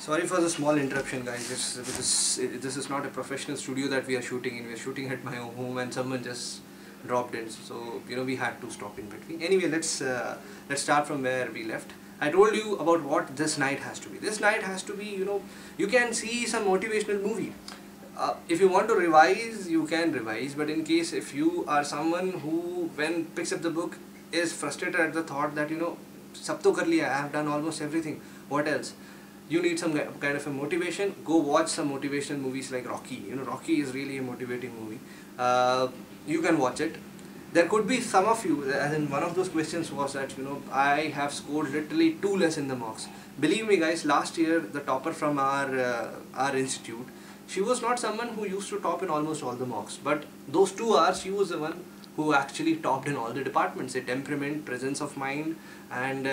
Sorry for the small interruption, guys. This is not a professional studio that we are shooting in. We are shooting at my own home, and someone just dropped in. So we had to stop in between. Anyway, let's start from where we left. I told you about what this night has to be. This night has to be, you can see some motivational movie. If you want to revise, you can revise. But in case if you are someone who, when picks up the book, is frustrated at the thought that sab to kar liya, I have done almost everything. What else? You need some kind of a motivation. Go watch some motivational movies like Rocky. Rocky is really a motivating movie. You can watch it. There could be some of you, as in one of those questions was that I have scored literally 2 less in the mocks. Believe me, guys, last year the topper from our institute, she was not someone who used to top in almost all the mocks, but those 2 hours she was the one who actually topped in all the departments. A temperament, presence of mind, and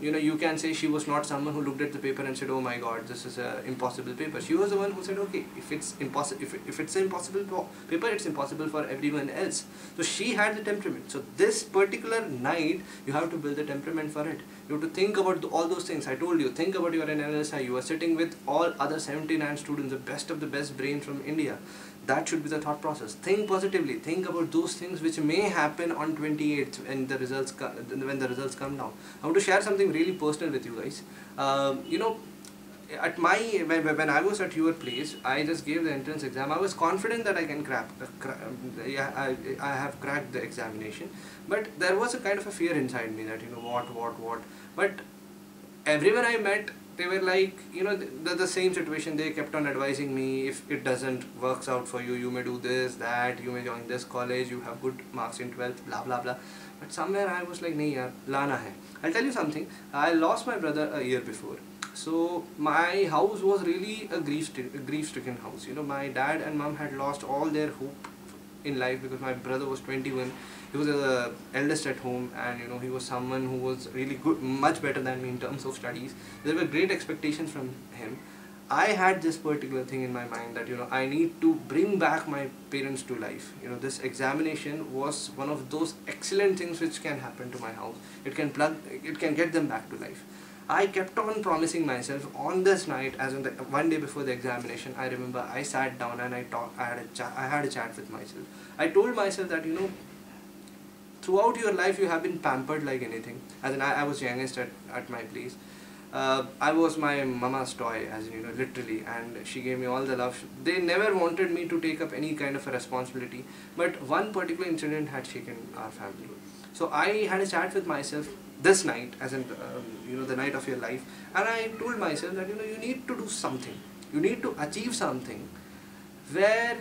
you can say she was not someone who looked at the paper and said, oh my god, this is an impossible paper. She was the one who said, okay, if it's impossible, if it's an impossible paper, it's impossible for everyone else. So she had the temperament. So this particular night, you have to build the temperament for it. You have to think about all those things. I told you, think about your NLSI. You are sitting with all other 79 students, the best of the best brains from India. That should be the thought process. Think positively. Think about those things which may happen on 28th when the results come down. I want to share something really personal with you guys. At when I was at your place, I just gave the entrance exam. I was confident that I can I have cracked the examination, but there was a kind of a fear inside me that what. But everyone I met, they were like, the same situation. They kept on advising me, if it doesn't works out for you, you may do this, that, you may join this college, you have good marks in 12th, blah blah blah. But somewhere I was like, nahi yaar, lana hai. I'll tell you something. I lost my brother a year before. So my house was really a grief-stricken house. My dad and mom had lost all their hope in life because my brother was 21. He was the eldest at home, and he was someone who was really good, much better than me in terms of studies. There were great expectations from him. I had this particular thing in my mind that I need to bring back my parents to life. This examination was one of those excellent things which can happen to my house. It can get them back to life. I kept on promising myself on this night, as in one day before the examination. I remember I sat down and I had a chat with myself. I told myself that throughout your life you have been pampered like anything. As in I was youngest at my place. I was my mama's toy, as literally, and she gave me all the love. They never wanted me to take up any kind of a responsibility, but one particular incident had shaken our family. So I had a chat with myself this night, as in the night of your life, and I told myself that you need to do something. You need to achieve something where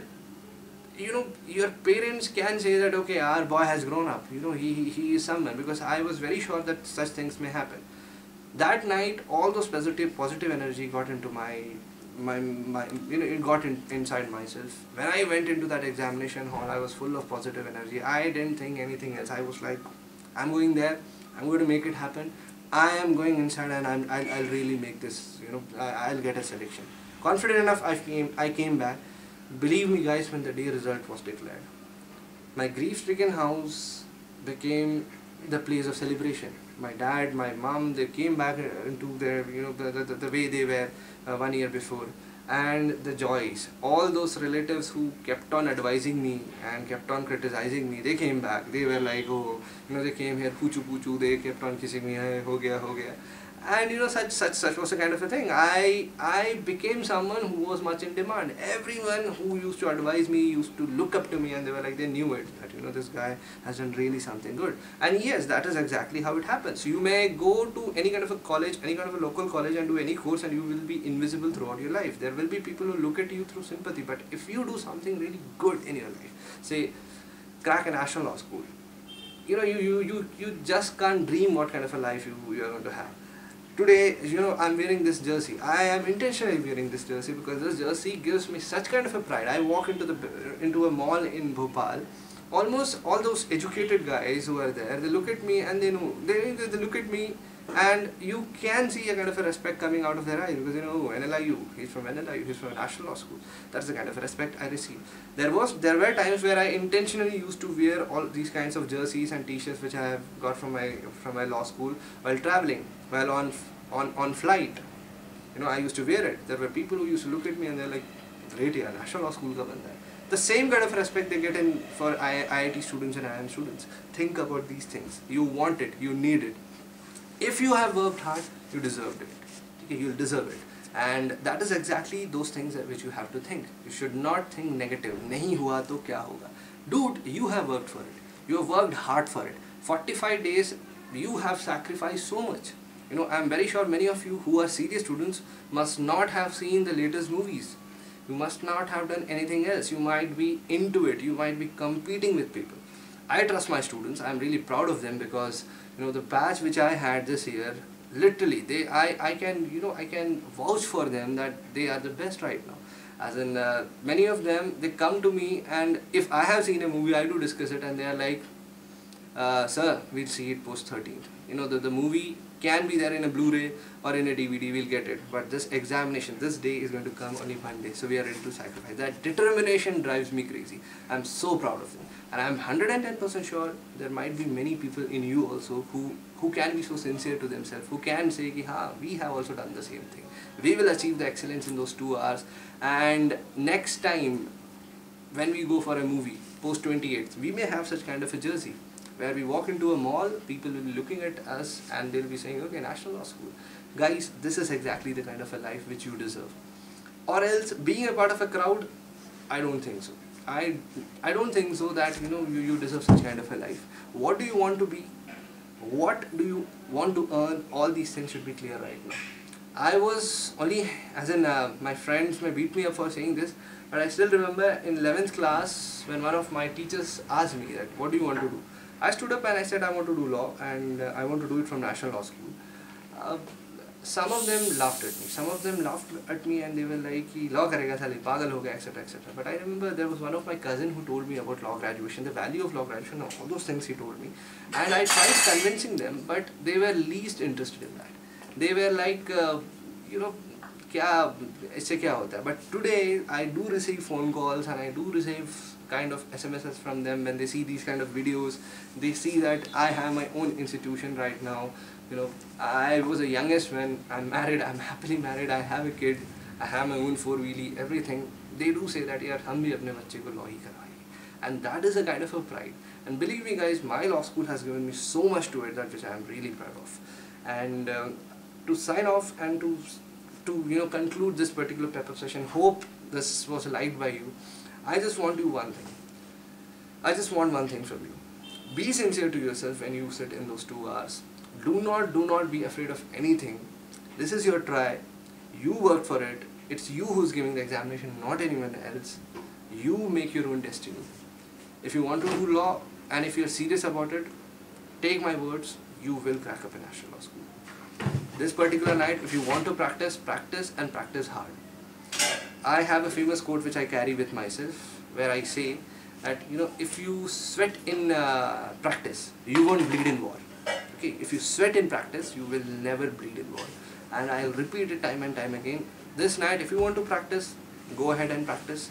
your parents can say that, okay, our boy has grown up, he is someone, because I was very sure that such things may happen. That night, all those positive energy got into it got inside myself. When I went into that examination hall, I was full of positive energy. I didn't think anything else. I was like, I'm going there, I'm going to make it happen. I am going inside, and I'll really make this, I'll get a selection. Confident enough, I came back. Believe me, guys, when the day result was declared, my grief-stricken house became the place of celebration. My dad, my mom, they came back into their, the way they were 1 year before. And the joys, all those relatives who kept on advising me and kept on criticizing me, they came back. They were like, oh, they came here, poochu, they kept on kissing me, hey, ho gaya. And such was a kind of a thing. I became someone who was much in demand. Everyone who used to advise me used to look up to me, and they were like, they knew it, that this guy has done really something good. And yes, that is exactly how it happens. You may go to any kind of a college, any kind of a local college, and do any course, and you will be invisible throughout your life. There will be people who look at you through sympathy, but if you do something really good in your life, say crack a national law school, you just can't dream what kind of a life you are going to have. Today, I'm wearing this jersey. I am intentionally wearing this jersey because this jersey gives me such kind of a pride. I walk into a mall in Bhopal. Almost all those educated guys who are there, they look at me and they know. They look at me, and you can see a kind of a respect coming out of their eyes because NLIU, he's from NLIU, he's from a national law school. That's the kind of respect I receive. There were times where I intentionally used to wear all these kinds of jerseys and t-shirts which I have got from my law school while traveling, while on flight. I used to wear it. There were people who used to look at me and they're like, great, yeah, National Law School ka banda hai. The same kind of respect they get in for IIT students and IIM students. Think about these things. You want it, you need it. If you have worked hard, you deserved it. Okay, you'll deserve it. And that is exactly those things which you have to think. You should not think negative. Nahi hua to kya hoga? Dude, you have worked for it. You have worked hard for it. 45 days, you have sacrificed so much. I'm very sure many of you who are serious students must not have seen the latest movies. You must not have done anything else. You might be into it. You might be competing with people. I trust my students. I'm really proud of them because the batch which I had this year, literally, I can vouch for them that they are the best right now. As in, many of them, they come to me, and if I have seen a movie, I do discuss it, and they are like, sir, we'll see it post 13th. The movie can be there in a Blu-ray or in a DVD, we'll get it. But this examination, this day is going to come only one day, so we are ready to sacrifice. That determination drives me crazy. I'm so proud of them. And I'm 110% sure there might be many people in you also who can be so sincere to themselves, who can say, ki, we have also done the same thing. We will achieve the excellence in those 2 hours. And next time, when we go for a movie, post 28th, we may have such kind of a jersey. Where we walk into a mall, people will be looking at us and they'll be saying, okay, National Law School. Guys, this is exactly the kind of a life which you deserve. Or else, being a part of a crowd, I don't think so. I don't think so that you deserve such kind of a life. What do you want to be? What do you want to earn? All these things should be clear right now. I was only, as in my friends may beat me up for saying this, but I still remember in 11th class when one of my teachers asked me that, what do you want to do? I stood up and I said I want to do law, and I want to do it from National Law School. Some of them laughed at me. Some of them laughed at me and they were like, law karega sali, pagal ho gaya, etc., etc. But I remember there was one of my cousin who told me about law graduation, the value of law graduation, all those things he told me. And I tried convincing them, but they were least interested in that. They were like, kya, isse kya hota hai? But today I do receive phone calls and I do receive kind of SMSs from them when they see these kind of videos. They see that I have my own institution right now. I was the youngest when I'm married, I'm happily married, I have a kid, I have my own four-wheelie, everything. They do say that, yaar, hum bhi apne bacche ko law hi karwayenge. And that is a kind of a pride. And believe me guys, my law school has given me so much to it, that which I am really proud of. And to sign off and to conclude this particular pep-up session, hope this was liked by you. I just want you one thing. I just want one thing from you. Be sincere to yourself when you sit in those 2 hours. Do not be afraid of anything. This is your try. You work for it. It's you who's giving the examination, not anyone else. You make your own destiny. If you want to do law and if you're serious about it, take my words, you will crack up a National Law School. This particular night, if you want to practice, practice and practice hard. I have a famous quote which I carry with myself, where I say that if you sweat in practice, you won't bleed in war. Okay, if you sweat in practice, you will never bleed in war. And I'll repeat it time and time again. This night, if you want to practice, go ahead and practice.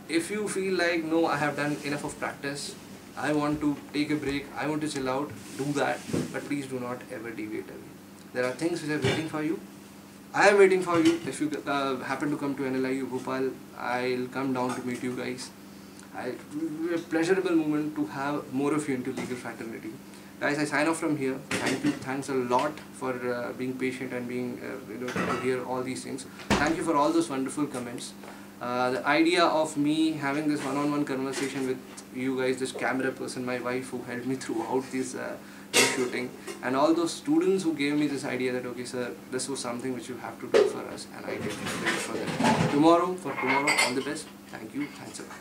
If you feel like, no, I have done enough of practice, I want to take a break, I want to chill out, do that. But please do not ever deviate away. There are things which are waiting for you. I am waiting for you. If you happen to come to NLIU Bhopal, I'll come down to meet you guys. It will be a pleasurable moment to have more of you into legal fraternity. Guys, I sign off from here. Thank you. Thanks a lot for being patient and being to hear all these things. Thank you for all those wonderful comments. The idea of me having this one-on-one conversation with you guys, this camera person, my wife who helped me throughout this shooting, and all those students who gave me this idea that, okay sir, this was something which you have to do for us, and I did it for them. For tomorrow, all the best. Thank you. Thanks a lot.